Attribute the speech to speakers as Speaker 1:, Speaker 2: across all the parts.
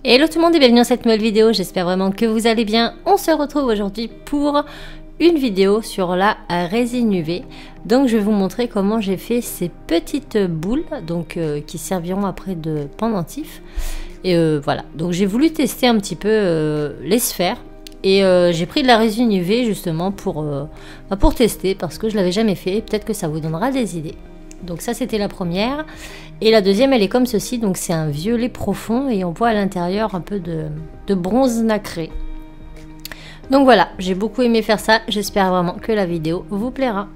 Speaker 1: Hello tout le monde et bienvenue dans cette nouvelle vidéo, j'espère vraiment que vous allez bien. On se retrouve aujourd'hui pour une vidéo sur la résine UV. Donc je vais vous montrer comment j'ai fait ces petites boules donc, qui serviront après de pendentifs. Et voilà, donc j'ai voulu tester un petit peu les sphères. Et j'ai pris de la résine UV justement pour tester parce que je l'avais jamais fait. Peut-être que ça vous donnera des idées. Donc ça c'était la première. Et la deuxième elle est comme ceci. Donc c'est un violet profond et on voit à l'intérieur un peu de bronze nacré. Donc voilà, j'ai beaucoup aimé faire ça. J'espère vraiment que la vidéo vous plaira.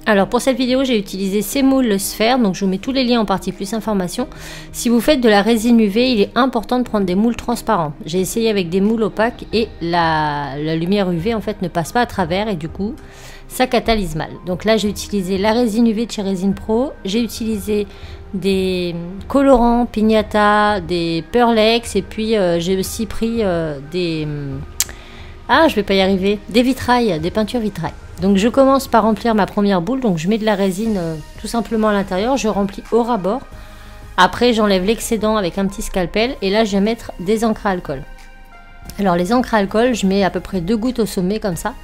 Speaker 1: Alors pour cette vidéo, j'ai utilisé ces moules sphères, donc je vous mets tous les liens en partie plus information. Si vous faites de la résine UV, il est important de prendre des moules transparents. J'ai essayé avec des moules opaques et la lumière UV en fait ne passe pas à travers et du coup ça catalyse mal. Donc là j'ai utilisé la résine UV de chez Resin Pro, j'ai utilisé des colorants, pignata, des Pearlex et puis j'ai aussi pris des vitrailles, des peintures vitrailles. Donc je commence par remplir ma première boule, donc je mets de la résine tout simplement à l'intérieur, je remplis au ras-bord. Après j'enlève l'excédent avec un petit scalpel et là je vais mettre des encres à alcool. Alors les encres à alcool, je mets à peu près 2 gouttes au sommet comme ça.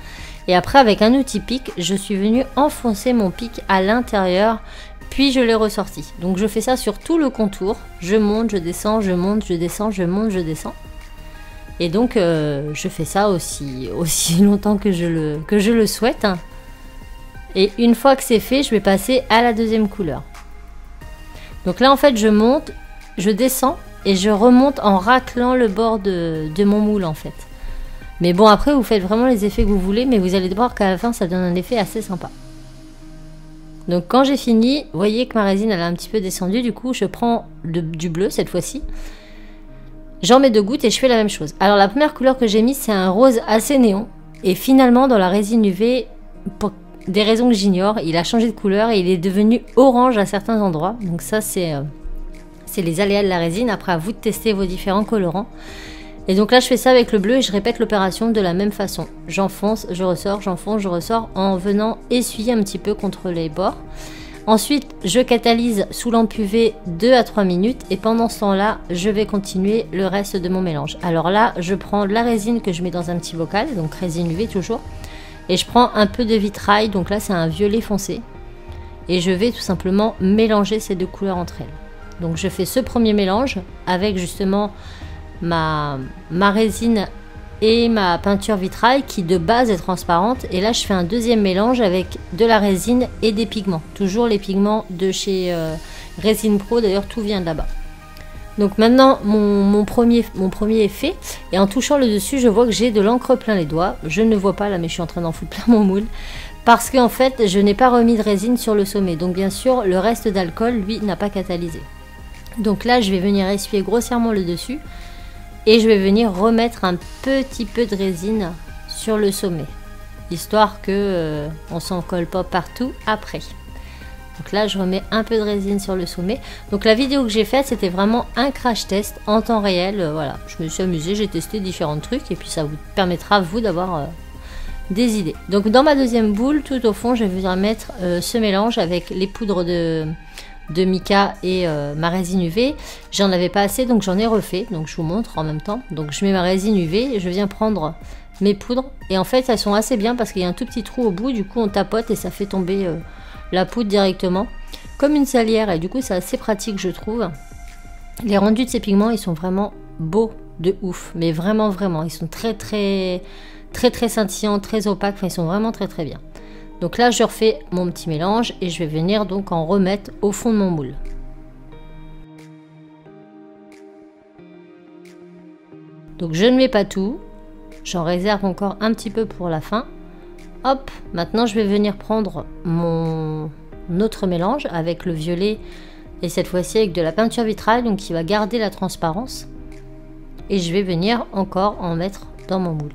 Speaker 1: Et après avec un outil pic, je suis venue enfoncer mon pic à l'intérieur, puis je l'ai ressorti. Donc je fais ça sur tout le contour, je monte, je descends, je monte, je descends, je monte, je descends. Et donc je fais ça aussi longtemps que je le souhaite. Et une fois que c'est fait, je vais passer à la deuxième couleur. Donc là en fait je monte, je descends et je remonte en raclant le bord de mon moule en fait. Mais bon après vous faites vraiment les effets que vous voulez, mais vous allez voir qu'à la fin ça donne un effet assez sympa. Donc quand j'ai fini, vous voyez que ma résine elle a un petit peu descendu, du coup je prends du bleu cette fois-ci. J'en mets 2 gouttes et je fais la même chose. Alors la première couleur que j'ai mise c'est un rose assez néon. Et finalement dans la résine UV, pour des raisons que j'ignore, il a changé de couleur et il est devenu orange à certains endroits. Donc ça c'est les aléas de la résine. Après à vous de tester vos différents colorants. Et donc là je fais ça avec le bleu et je répète l'opération de la même façon. J'enfonce, je ressors, j'enfonce, je ressors en venant essuyer un petit peu contre les bords. Ensuite, je catalyse sous lampe UV 2 à 3 minutes et pendant ce temps-là, je vais continuer le reste de mon mélange. Alors là, je prends la résine que je mets dans un petit bocal, donc résine UV toujours, et je prends un peu de vitrail, donc là c'est un violet foncé, et je vais tout simplement mélanger ces deux couleurs entre elles. Donc je fais ce premier mélange avec justement ma résine et ma peinture vitrail qui de base est transparente, et là je fais un deuxième mélange avec de la résine et des pigments, toujours les pigments de chez Resin Pro, d'ailleurs tout vient de là-bas. Donc maintenant mon premier est fait, et en touchant le dessus je vois que j'ai de l'encre plein les doigts. Je ne vois pas là mais je suis en train d'en foutre plein mon moule parce qu'en fait je n'ai pas remis de résine sur le sommet, donc bien sûr le reste d'alcool lui n'a pas catalysé. Donc là je vais venir essuyer grossièrement le dessus et je vais venir remettre un petit peu de résine sur le sommet, histoire que on s'en colle pas partout après. Donc là je remets un peu de résine sur le sommet. Donc la vidéo que j'ai faite c'était vraiment un crash test en temps réel. Voilà, je me suis amusée, j'ai testé différents trucs et puis ça vous permettra vous d'avoir des idées. Donc dans ma deuxième boule, tout au fond, je vais venir mettre ce mélange avec les poudres de mica et ma résine UV. J'en avais pas assez donc j'en ai refait, donc je vous montre en même temps. Donc je mets ma résine UV et je viens prendre mes poudres et en fait elles sont assez bien parce qu'il y a un tout petit trou au bout, du coup on tapote et ça fait tomber la poudre directement comme une salière, et du coup c'est assez pratique je trouve. Les rendus de ces pigments ils sont vraiment beaux de ouf, mais vraiment ils sont très scintillants, très opaques, enfin ils sont vraiment très bien. Donc là je refais mon petit mélange et je vais venir donc en remettre au fond de mon moule. Donc je ne mets pas tout, j'en réserve encore un petit peu pour la fin. Hop, maintenant je vais venir prendre mon autre mélange avec le violet et cette fois-ci avec de la peinture vitrail, donc qui va garder la transparence. Et je vais venir encore en mettre dans mon moule.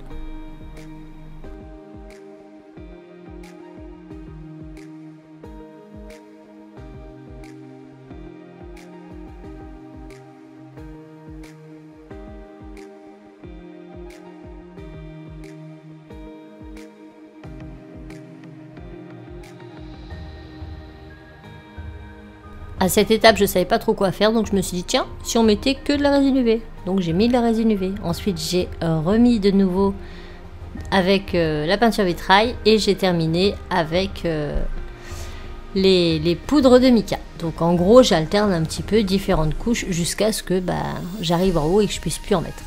Speaker 1: À cette étape, je savais pas trop quoi faire, donc je me suis dit tiens, si on mettait que de la résine UV. Donc j'ai mis de la résine UV. Ensuite, j'ai remis de nouveau avec la peinture vitrail et j'ai terminé avec les poudres de mica. Donc en gros, j'alterne un petit peu différentes couches jusqu'à ce que j'arrive en haut et que je puisse plus en mettre.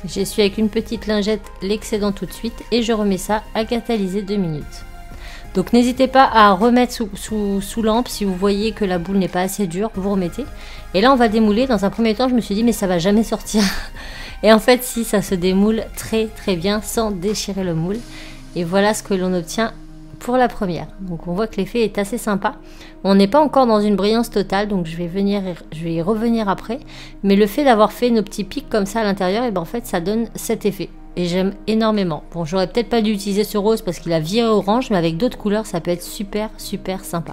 Speaker 1: J'essuie avec une petite lingette l'excédent tout de suite et je remets ça à catalyser 2 minutes. Donc n'hésitez pas à remettre sous lampe si vous voyez que la boule n'est pas assez dure, vous remettez. Et là on va démouler. Dans un premier temps je me suis dit mais ça va jamais sortir. Et en fait si, ça se démoule très très bien sans déchirer le moule. Et voilà ce que l'on obtient pour la première. Donc on voit que l'effet est assez sympa. On n'est pas encore dans une brillance totale, donc je vais y revenir après. Mais le fait d'avoir fait nos petits pics comme ça à l'intérieur, et ben en fait ça donne cet effet. Et j'aime énormément. Bon, j'aurais peut-être pas dû utiliser ce rose parce qu'il a viré orange, mais avec d'autres couleurs ça peut être super super sympa.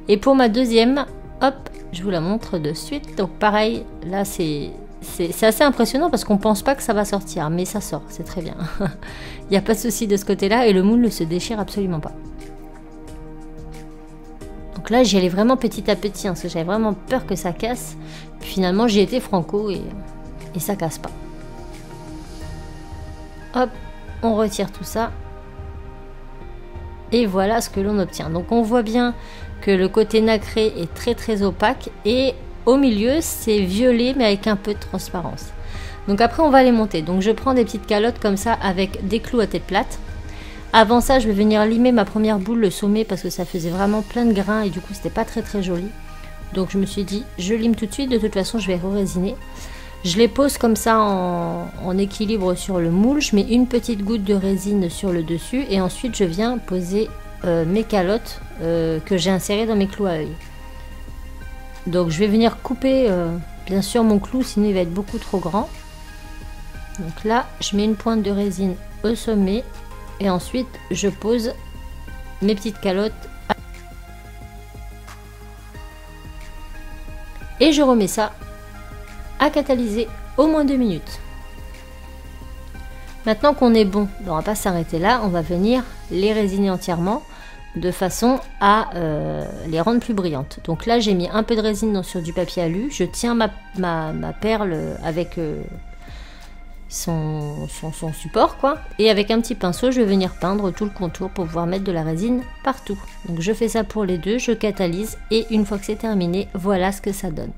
Speaker 1: Et pour ma deuxième, hop, je vous la montre de suite. Donc pareil, là c'est assez impressionnant parce qu'on pense pas que ça va sortir, mais ça sort, c'est très bien. Il n'y a pas de souci de ce côté-là et le moule ne se déchire absolument pas. Donc là, j'y allais vraiment petit à petit, parce que j'avais vraiment peur que ça casse. Puis finalement, j'y étais franco et ça casse pas. Hop, on retire tout ça. Et voilà ce que l'on obtient. Donc on voit bien que le côté nacré est très très opaque et au milieu, c'est violet mais avec un peu de transparence. Donc après, on va les monter. Donc je prends des petites calottes comme ça avec des clous à tête plate. Avant ça, je vais venir limer ma première boule, le sommet, parce que ça faisait vraiment plein de grains et du coup, c'était pas très très joli. Donc je me suis dit, je lime tout de suite. De toute façon, je vais re-résiner. Je les pose comme ça en équilibre sur le moule. Je mets une petite goutte de résine sur le dessus et ensuite, je viens poser mes calottes que j'ai insérées dans mes clous à œil. Donc je vais venir couper bien sûr mon clou, sinon il va être beaucoup trop grand. Donc là je mets une pointe de résine au sommet et ensuite je pose mes petites calottes et je remets ça à catalyser au moins 2 minutes. Maintenant qu'on est bon, on va pas s'arrêter là, on va venir les résiner entièrement de façon à les rendre plus brillantes. Donc là j'ai mis un peu de résine sur du papier alu, je tiens ma perle avec son support quoi, et avec un petit pinceau je vais venir peindre tout le contour pour pouvoir mettre de la résine partout. Donc je fais ça pour les deux, je catalyse et une fois que c'est terminé, voilà ce que ça donne.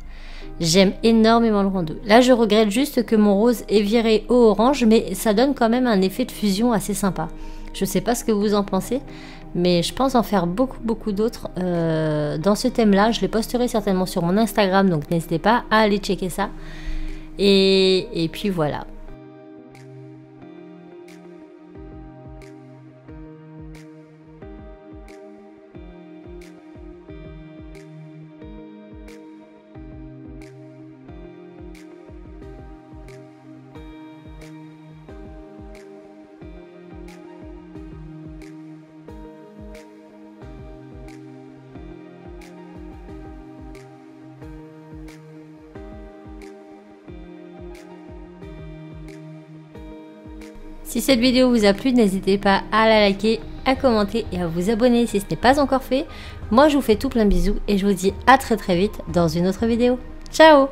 Speaker 1: J'aime énormément le rendu. Là je regrette juste que mon rose est viré au orange, mais ça donne quand même un effet de fusion assez sympa. Je sais pas ce que vous en pensez, mais je pense en faire beaucoup d'autres dans ce thème là. Je les posterai certainement sur mon Instagram, donc n'hésitez pas à aller checker ça. Et puis voilà. Si cette vidéo vous a plu, n'hésitez pas à la liker, à commenter et à vous abonner si ce n'est pas encore fait. Moi je vous fais tout plein de bisous et je vous dis à très vite dans une autre vidéo. Ciao!